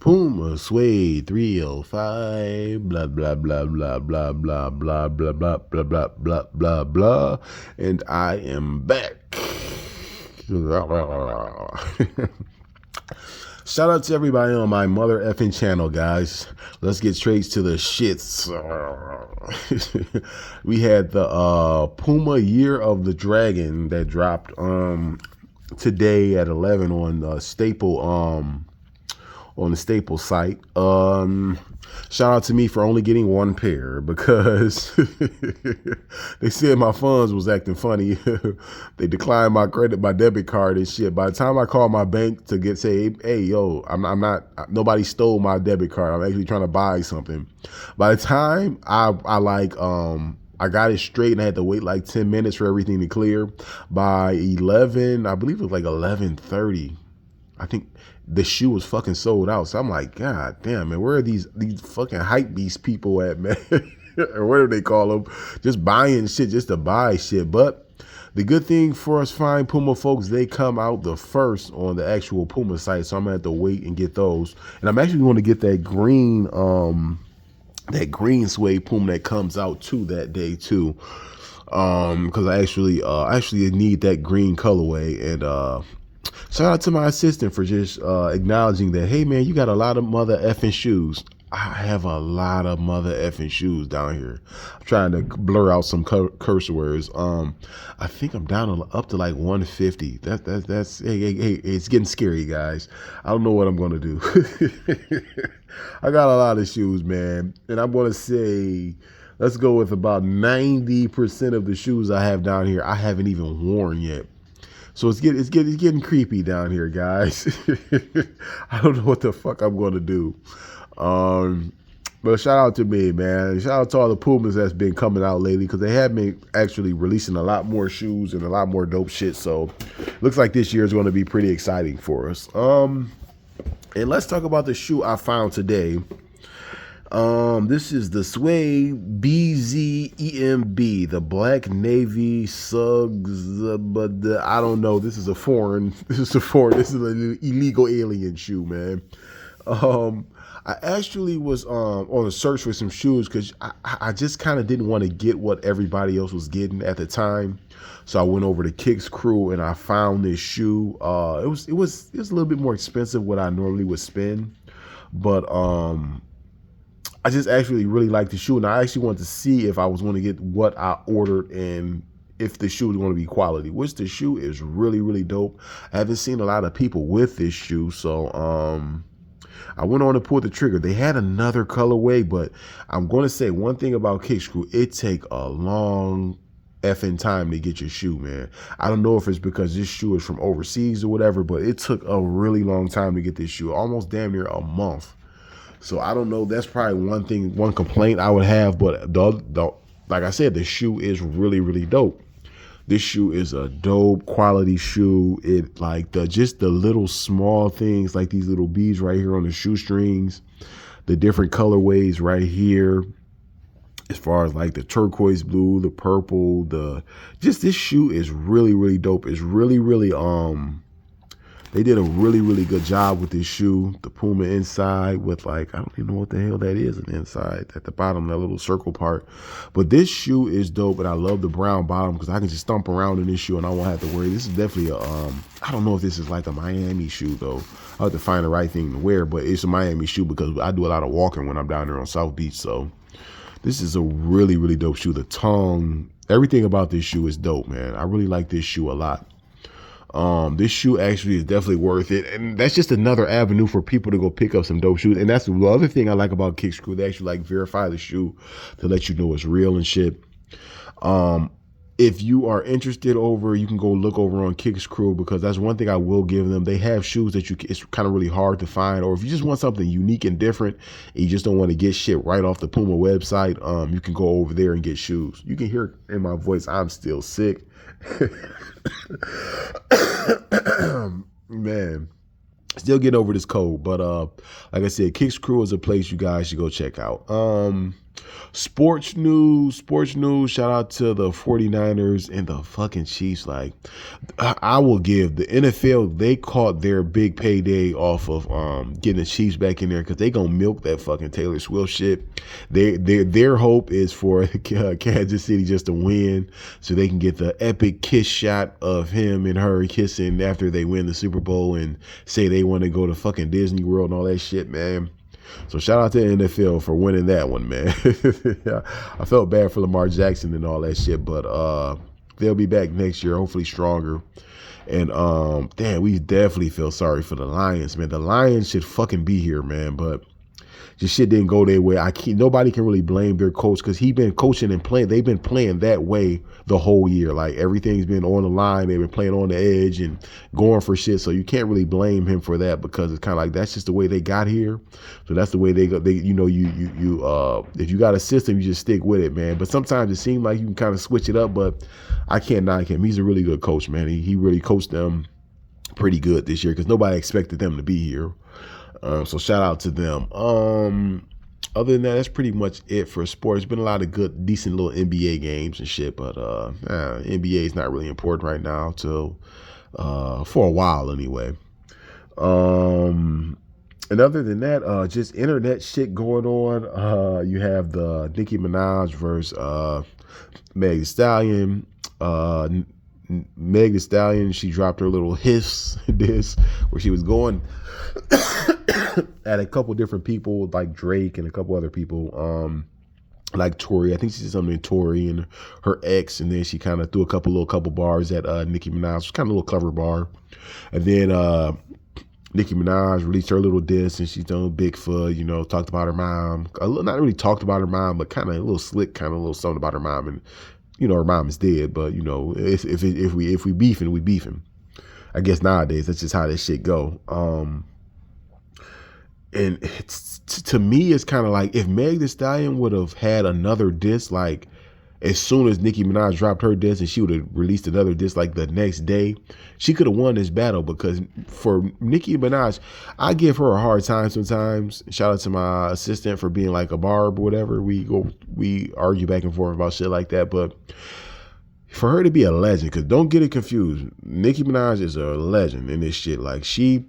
Puma, Suede, 305, blah, blah, blah, blah, blah, blah, blah, blah, blah, blah, blah, blah, blah, blah, and I am back. Shout out to everybody on my mother effing channel, guys. Let's get straight to the shits. We had the Puma Year of the Dragon that dropped today at 11 on the Staple site. Shout out to me for only getting one pair because they said my funds was acting funny. They declined my debit card and shit. By the time I called my bank to say, hey, yo, I'm not, nobody stole my debit card. I'm actually trying to buy something. By the time I got it straight and I had to wait like 10 minutes for everything to clear. By 11, I believe it was like 11:30. I think the shoe was fucking sold out. So I'm like, God damn, man, where are these fucking hype beast people at, man? Or whatever they call them, just buying shit just to buy shit. But the good thing for us fine Puma folks, they come out the first on the actual Puma site. So I'm gonna have to wait and get those. And I'm actually going to get that green suede Puma that comes out too that day too. Because I actually need that green colorway. And shout out to my assistant for just acknowledging that, hey, man, you got a lot of mother effing shoes. I have a lot of mother effing shoes down here. I'm trying to blur out some curse words. I think I'm down up to like 150. That's hey, it's getting scary, guys. I don't know what I'm going to do. I got a lot of shoes, man. And I'm going to say, let's go with about 90% of the shoes I have down here I haven't even worn yet. So it's getting creepy down here, guys. I don't know what the fuck I'm going to do. But shout out to me, man. Shout out to all the Pumas that's been coming out lately because they have been actually releasing a lot more shoes and a lot more dope shit. So looks like this year is going to be pretty exciting for us. And let's talk about the shoe I found today. This is the Suede Bz Emb, the black navy Suggs, but I don't know. This is an illegal alien shoe, man. I actually was on a search for some shoes because I just kind of didn't want to get what everybody else was getting at the time. So I went over to Kicks Crew and I found this shoe. It was a little bit more expensive what I normally would spend, but I just actually really liked the shoe, and I actually wanted to see if I was going to get what I ordered and if the shoe was going to be quality, which the shoe is really, really dope. I haven't seen a lot of people with this shoe, so I went on to pull the trigger. They had another colorway, but I'm going to say one thing about Kicks Crew, it take a long effing time to get your shoe, man. I don't know if it's because this shoe is from overseas or whatever, but it took a really long time to get this shoe, almost damn near a month. So I don't know. That's probably one complaint I would have. But like I said, the shoe is really, really dope. This shoe is a dope quality shoe. It like just the little small things like these little beads right here on the shoestrings, the different colorways right here. As far as like the turquoise blue, the purple, this shoe is really, really dope. It's really, really they did a really, really good job with this shoe. The Puma inside with like, I don't even know what the hell that is on the inside. At the bottom, that little circle part. But this shoe is dope, and I love the brown bottom because I can just stomp around in this shoe and I won't have to worry. This is definitely I don't know if this is like a Miami shoe though. I'll have to find the right thing to wear, but it's a Miami shoe because I do a lot of walking when I'm down there on South Beach. So this is a really, really dope shoe. The tongue, everything about this shoe is dope, man. I really like this shoe a lot. This shoe actually is definitely worth it, and that's just another avenue for people to go pick up some dope shoes. And that's the other thing I like about Kicks Crew. They actually like verify the shoe to let you know it's real and shit. If you are interested you can go look over on Kicks Crew because that's one thing I will give them. They have shoes that it's kind of really hard to find, or if you just want something unique and different and you just don't want to get shit right off the Puma website, you can go over there and get shoes. You can hear in my voice, I'm still sick. Man, still getting over this cold, but like I said, Kicks Crew is a place you guys should go check out. Sports news. Shout out to the 49ers and the fucking Chiefs. Like, I will give the NFL, they caught their big payday off of getting the Chiefs back in there because they gonna milk that fucking Taylor Swift shit. Their hope is for Kansas City just to win so they can get the epic kiss shot of him and her kissing after they win the Super Bowl and say they want to go to fucking Disney World and all that shit, man. So shout out to the NFL for winning that one, man. I felt bad for Lamar Jackson and all that shit, but they'll be back next year, hopefully stronger. And damn, we definitely feel sorry for the Lions, man. The Lions should fucking be here, man, but just shit didn't go their way. Nobody can really blame their coach because he been coaching and playing. They've been playing that way the whole year. Like, everything's been on the line. They've been playing on the edge and going for shit. So you can't really blame him for that because it's kind of like that's just the way they got here. So that's the way they go. You know, if you got a system, you just stick with it, man. But sometimes it seems like you can kind of switch it up. But I can't knock him. He's a really good coach, man. He really coached them pretty good this year because nobody expected them to be here. So shout out to them. Other than that, that's pretty much it for sports. Been a lot of good, decent little NBA games and shit, but NBA is not really important right now till for a while anyway. And other than that, just internet shit going on. You have the Nicki Minaj versus Meg Thee Stallion. Meg Thee Stallion, she dropped her little hiss diss where she was going at a couple different people like Drake and a couple other people, like Tori. I think she said something to Tori and her ex, and then she kind of threw a couple bars at Nicki Minaj, kind of a little clever bar. And then Nicki Minaj released her little diss, and she's done Bigfoot, you know, talked about her mom. Not really talked about her mom, but kind of a little slick, kind of a little something about her mom. And you know, her mom is dead, but you know, if we beefing, we beefing. I guess nowadays that's just how this shit go. And to me, it's kind of like if Meg Thee Stallion would have had another diss, like as soon as Nicki Minaj dropped her diss, and she would have released another diss like the next day, she could have won this battle. Because for Nicki Minaj, I give her a hard time sometimes. Shout out to my assistant for being like a barb or whatever. We argue back and forth about shit like that, but for her to be a legend, because don't get it confused, Nicki Minaj is a legend in this shit. Like she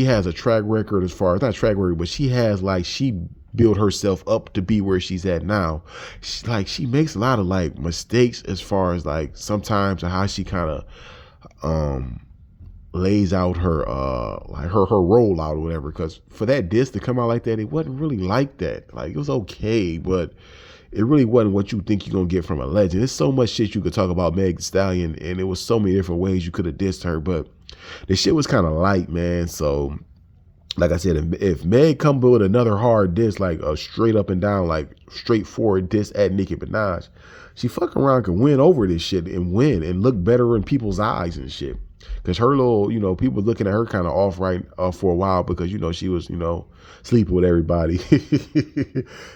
has a track record as far as, not track record, but she built herself up to be where she's at now. She makes a lot of like mistakes as far as like sometimes how she kind of lays out her like her rollout or whatever. Because for that diss to come out like that, it wasn't really like that. Like, it was okay, but it really wasn't what you think you're gonna get from a legend. There's so much shit you could talk about Meg Thee Stallion, and it was so many different ways you could have dissed her, but the shit was kind of light, man. So like I said, if Meg come with another hard diss, like a straight up and down, like straightforward diss at Nicki Minaj, she fucking around can win over this shit and win and look better in people's eyes and shit. Because her little, you know, people looking at her kind of off for a while because, you know, she was, you know, sleeping with everybody.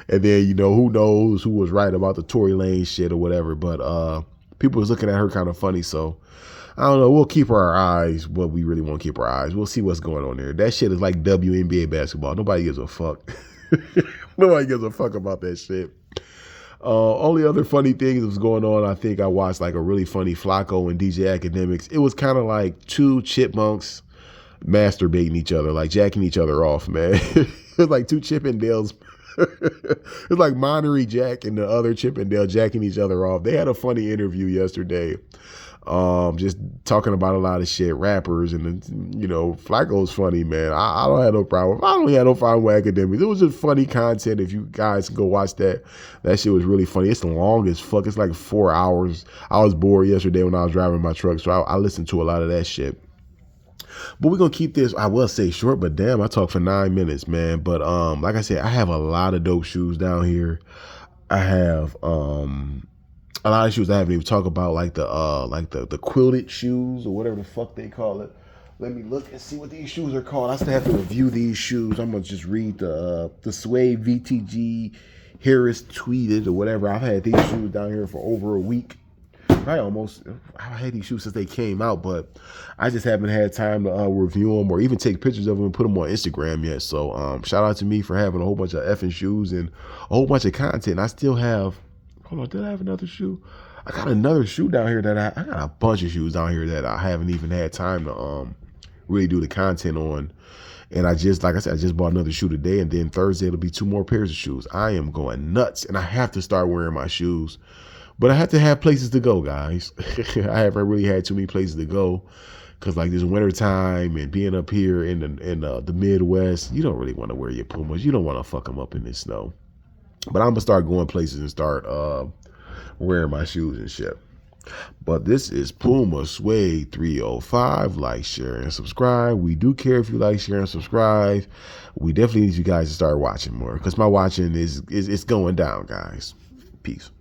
And then, you know, who knows who was right about the Tory Lanez shit or whatever. But people was looking at her kind of funny. So I don't know. We'll keep our eyes, but we really won't keep our eyes. We'll see what's going on there. That shit is like WNBA basketball. Nobody gives a fuck. Nobody gives a fuck about that shit. Only other funny things that was going on, I think I watched like a really funny Flacco and DJ Academics. It was kind of like two chipmunks masturbating each other, like jacking each other off, man. It was like two Chippendales. It was like Monterey Jack and the other Chippendale jacking each other off. They had a funny interview yesterday. Just talking about a lot of shit, rappers, and you know, Flacco's funny, man. I don't have no problem. I don't have no problem with Academics. It was just funny content. If you guys can go watch that shit was really funny. It's long as fuck. It's like 4 hours. I was bored yesterday when I was driving my truck, so I listened to a lot of that shit. But we're gonna keep this, I will say, short, but damn, I talked for 9 minutes, man. But like I said, I have a lot of dope shoes down here. I have a lot of shoes I haven't even talked about, like the quilted shoes or whatever the fuck they call it. Let me look and see what these shoes are called. I still have to review these shoes. I'm gonna just read the Suede VTG Harris tweeted or whatever. I've had these shoes down here for over a week. probably almost, I had these shoes since they came out, but I just haven't had time to review them or even take pictures of them and put them on Instagram yet. So shout out to me for having a whole bunch of effing shoes and a whole bunch of content. I still have, hold on, did I have another shoe? I got another shoe down here that I got a bunch of shoes down here that I haven't even had time to really do the content on. And I just, like I said, I just bought another shoe today, and then Thursday it'll be 2 more pairs of shoes. I am going nuts, and I have to start wearing my shoes. But I have to have places to go, guys. I haven't really had too many places to go because, like, this winter time and being up here in the Midwest, you don't really want to wear your Pumas. You don't want to fuck them up in this snow. But I'm gonna start going places and start wearing my shoes and shit. But this is Puma Suede 305. Like, share, and subscribe. We do care if you like, share, and subscribe. We definitely need you guys to start watching more because my watching is going down, guys. Peace.